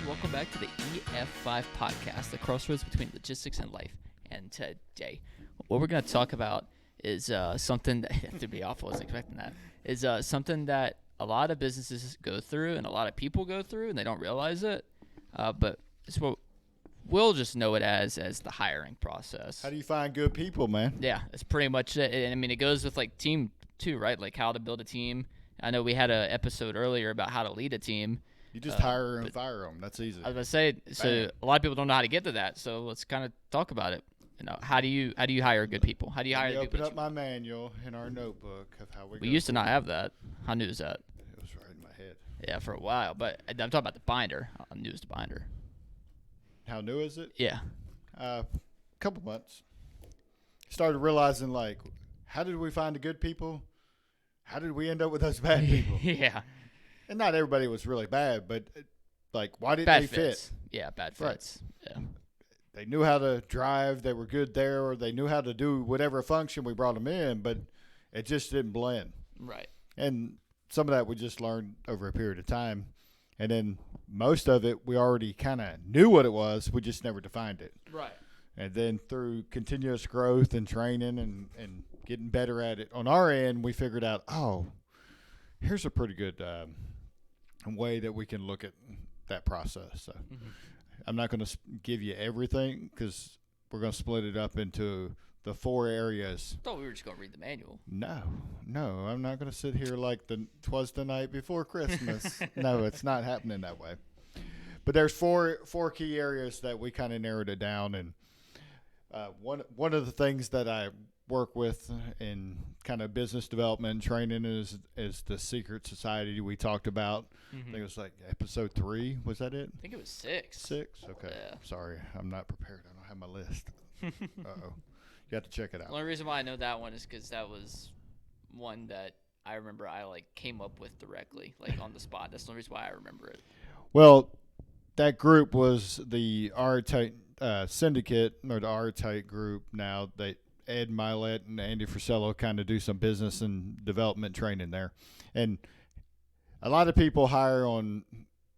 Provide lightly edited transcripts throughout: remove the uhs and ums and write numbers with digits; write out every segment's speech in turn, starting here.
welcome back to the EF5 podcast, the crossroads between logistics and life. And today, what we're going to talk about is something that, to be awful, I was expecting that, is something that a lot of businesses go through and a lot of people go through, and they don't realize it. But it's what we'll just know it as the hiring process. How do you find good people, man? Yeah, that's pretty much it. And I mean, it goes with like team too, right? Like how to build a team. I know we had an episode earlier about how to lead a team. You just hire and fire them. That's easy. I was going to say, so a lot of people don't know how to get to that. So let's kind of talk about it. You know, how do you hire good people? How do you hire good people? Open up my manual in our notebook of how we. We used to not have that. How new is that? It was right in my head. Yeah, for a while. But I'm talking about the binder. How new is the binder? How new is it? Yeah. Couple months. Started realizing, like, how did we find the good people? How did we end up with those bad people? Yeah. And not everybody was really bad, but, like, why didn't Bad they fits. fit? Yeah, bad fits. Right. Yeah. They knew how to drive. They were good there, or they knew how to do whatever function we brought them in, but it just didn't blend. Right. And some of that we just learned over a period of time. And then most of it, we already kind of knew what it was. We just never defined it. Right. And then through continuous growth and training and getting better at it on our end, we figured out, here's a pretty good way that we can look at that process. So I'm not going to give you everything because we're going to split it up into the 4 areas. I thought we were just going to read the manual. No, I'm not going to sit here like twas the night before Christmas. No, it's not happening that way. But there's four key areas that we kind of narrowed it down. And one of the things that I work with in kind of business development and training is the secret society we talked about. I think it was like episode 3. Was that it? I think it was 6. 6? Okay. Yeah. Sorry, I'm not prepared. I don't have my list. Uh-oh. You have to check it out. The only reason why I know that one is because that was one that I remember I came up with directly, on the spot. That's the only reason why I remember it. Well, that group was the R-Type syndicate, or the R-Type group now. Ed Milet and Andy Frisello kind of do some business and development training there. And a lot of people hire on,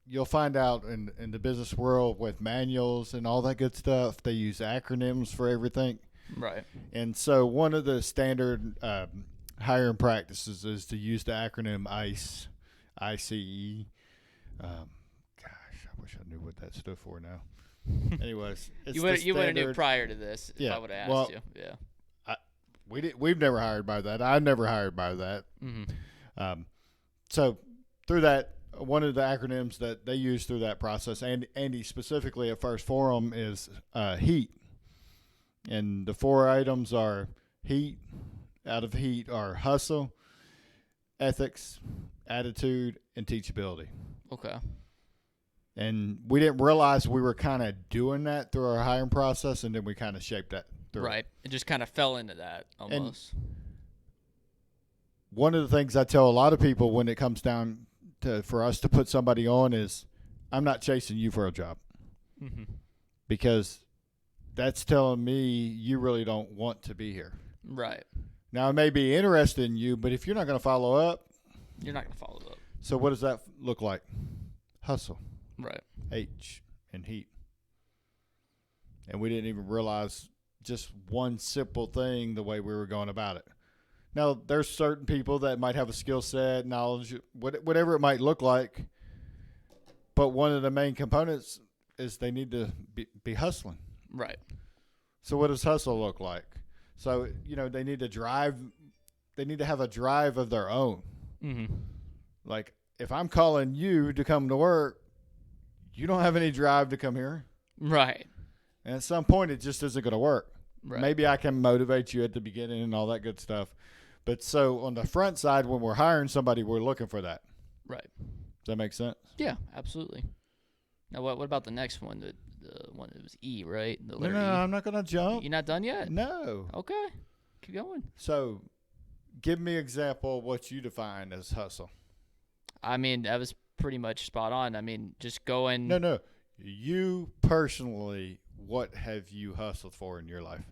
you'll find out in the business world with manuals and all that good stuff, they use acronyms for everything. Right. And so one of the standard hiring practices is to use the acronym ICE, I-C-E. Gosh, I wish I knew what that stood for now. Anyways, it's you would have knew prior to this if I would have asked you. Yeah. We've never hired by that. I've never hired by that. Mm-hmm. So through that, one of the acronyms that they use through that process, and Andy specifically at First Forum, is HEAT. And the 4 items are HEAT. Out of HEAT are hustle, ethics, attitude, and teachability. Okay. And we didn't realize we were kind of doing that through our hiring process, and then we kind of shaped that through. Right. It just kind of fell into that almost. And one of the things I tell a lot of people when it comes down to for us to put somebody on is, I'm not chasing you for a job. Mm-hmm. Because that's telling me you really don't want to be here. Right. Now, I may be interested in you, but if you're not going to follow up. You're not going to follow up. So what does that look like? Hustle. Right. H and heat. And we didn't even realize just one simple thing the way we were going about it. Now, there's certain people that might have a skill set, knowledge, whatever it might look like. But one of the main components is they need to be hustling. Right. So what does hustle look like? So, they need to drive. They need to have a drive of their own. Mm-hmm. Like, if I'm calling you to come to work, you don't have any drive to come here. Right. And at some point, it just isn't going to work. Right. Maybe I can motivate you at the beginning and all that good stuff. But so on the front side, when we're hiring somebody, we're looking for that. Right. Does that make sense? Yeah, absolutely. Now, what about the next one? The one that was E, right? The No, letter E. I'm not going to jump. You're not done yet? No. Okay. Keep going. So give me an example of what you define as hustle. I mean, that was pretty much spot on. I mean, just going. No. You personally, what have you hustled for in your life?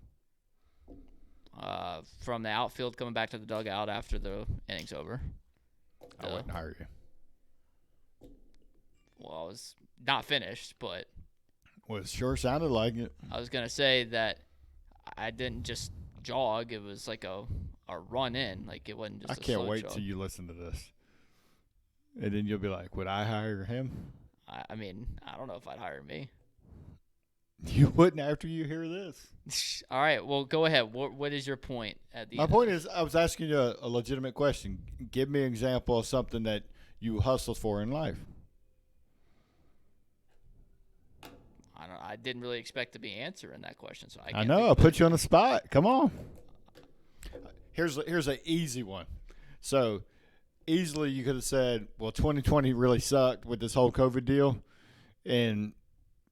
From the outfield coming back to the dugout after the inning's over. I wouldn't hire you. Well, I was not finished, but Well, it sure sounded like it. I was gonna say that I didn't just jog. It was like a run in. Like it wasn't just I a can't slow wait jog. till you listen to this. And then you'll be like, would I hire him? I mean, I don't know if I'd hire me. You wouldn't after you hear this. All right, well, go ahead. What is your point at the My end? point is, I was asking you a legitimate question. Give me an example of something that you hustled for in life. I didn't really expect to be answering that question, so I I can't know. think I of put it. you on the spot. Come on. Here's an easy one. So easily you could have said, well, 2020 really sucked with this whole COVID deal. And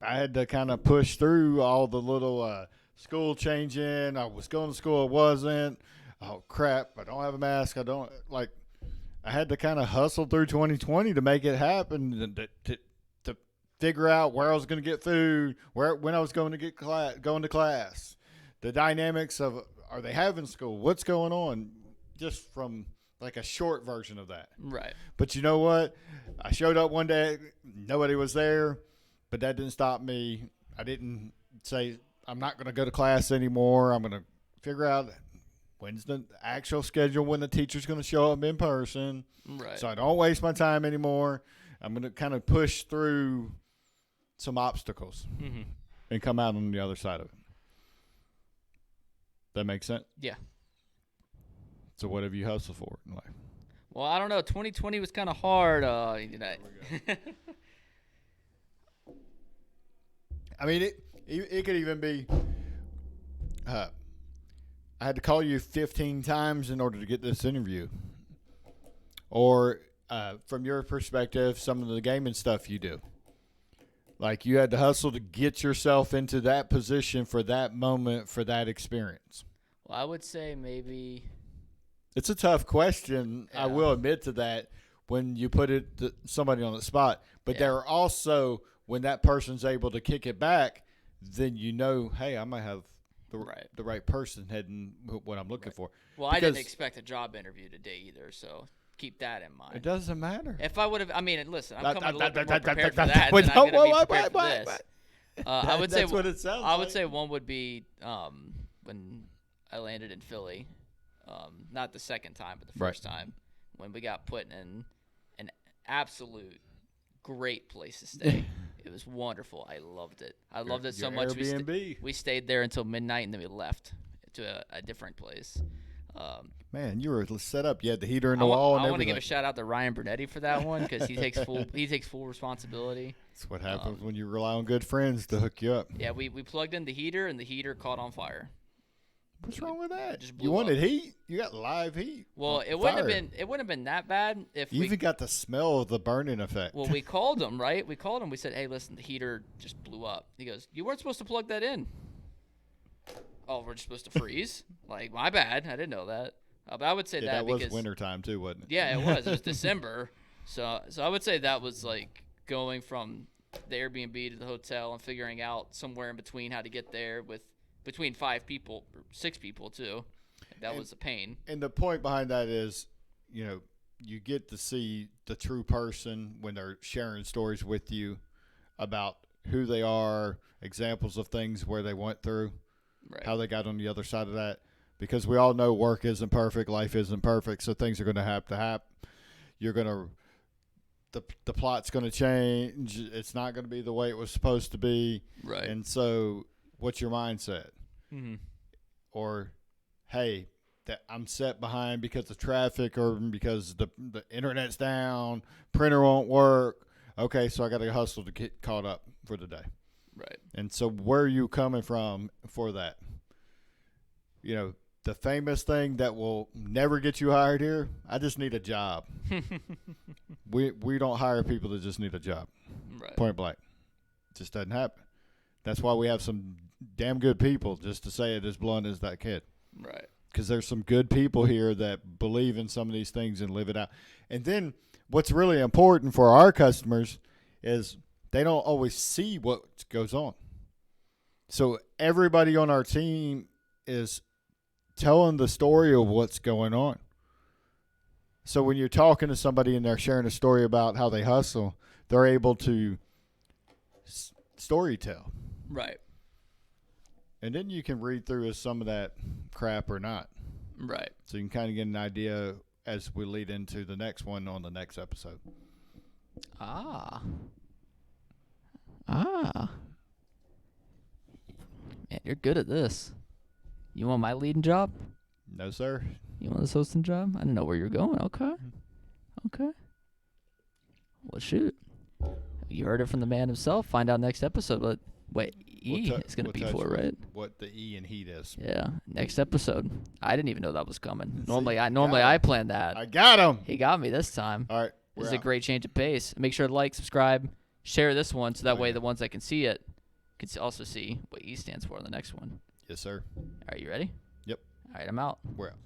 I had to kind of push through all the little school changing. I was going to school. I wasn't. Oh, crap. I don't have a mask. I had to kind of hustle through 2020 to make it happen, to figure out where I was going to get food, when I was going to going to class, the dynamics of, are they having school? What's going on? Just from like a short version of that. Right. But you know what? I showed up one day, nobody was there, but that didn't stop me. I didn't say, I'm not going to go to class anymore. I'm going to figure out when's the actual schedule, when the teacher's going to show up in person. Right. So I don't waste my time anymore. I'm going to kind of push through some obstacles and come out on the other side of it. That makes sense? Yeah. So what have you hustled for in life? Well, I don't know. 2020 was kind of hard. I mean, it could even be, I had to call you 15 times in order to get this interview. Or from your perspective, some of the gaming stuff you do. Like you had to hustle to get yourself into that position for that moment, for that experience. Well, I would say maybe. It's a tough question. Yeah. I will admit to that when you put somebody on the spot. But there are also, when that person's able to kick it back, then you know, hey, I might have the right person heading what I'm looking for. Well, I didn't expect a job interview today either, so keep that in mind. It doesn't matter. If I would have, I mean, listen, I'm coming a little bit more prepared for that than I'm going to be prepared for this. I would say that's what it sounds I like. would say one would be when I landed in Philly, not the second time, but the first time, when we got put in an absolute great place to stay. It was wonderful. I loved it. I loved it so much. Airbnb. We stayed there until midnight, and then we left to a different place. Man, you were set up. You had the heater in the wall and everything. I want to give a shout out to Ryan Brunetti for that one because he takes full responsibility. That's what happens when you rely on good friends to hook you up. Yeah, we plugged in the heater, and the heater caught on fire. What's wrong with that? Just blew You wanted up. heat? You got live heat. Well, it wouldn't have been that bad if You even got the smell of the burning effect. Well, we called him, right? We called him. We said, "Hey, listen, the heater just blew up." He goes, "You weren't supposed to plug that in." Oh, we're just supposed to freeze? Like, my bad. I didn't know that. But I would say that because was wintertime too, wasn't it? Yeah, it was. It was December. So I would say that was like going from the Airbnb to the hotel and figuring out somewhere in between how to get there with between 5 people, or 6 people too. That was a pain. And the point behind that is, you get to see the true person when they're sharing stories with you about who they are, examples of things where they went through, how they got on the other side of that. Because we all know work isn't perfect, life isn't perfect, so things are going to have to happen. You're going to the plot's going to change. It's not going to be the way it was supposed to be. Right. And so what's your mindset? Mm-hmm. Or, hey, that I'm set behind because of traffic or because the internet's down, printer won't work. Okay, so I got to hustle to get caught up for the day. Right. And so where are you coming from for that? The famous thing that will never get you hired here, I just need a job. We don't hire people that just need a job. Right. Point blank. It just doesn't happen. That's why we have some damn good people, just to say it as blunt as that kid. Right. Because there's some good people here that believe in some of these things and live it out. And then what's really important for our customers is they don't always see what goes on. So everybody on our team is telling the story of what's going on. So when you're talking to somebody and they're sharing a story about how they hustle, they're able to story tell. Right. And then you can read through some of that crap or not. Right. So you can kind of get an idea as we lead into the next one on the next episode. Ah. Man, you're good at this. You want my leading job? No, sir. You want this hosting job? I didn't know where you're going. Okay. Well, shoot. You heard it from the man himself. Find out next episode. But wait, E is going to be for, right? What the E and heat is. Yeah, next episode. I didn't even know that was coming. Normally, I got plan that. I got him. He got me this time. All right. This is a great change of pace. Make sure to like, subscribe, share this one, so that way the ones that can see it can also see what E stands for on the next one. Yes, sir. All right, you ready? Yep. All right, I'm out. We're out.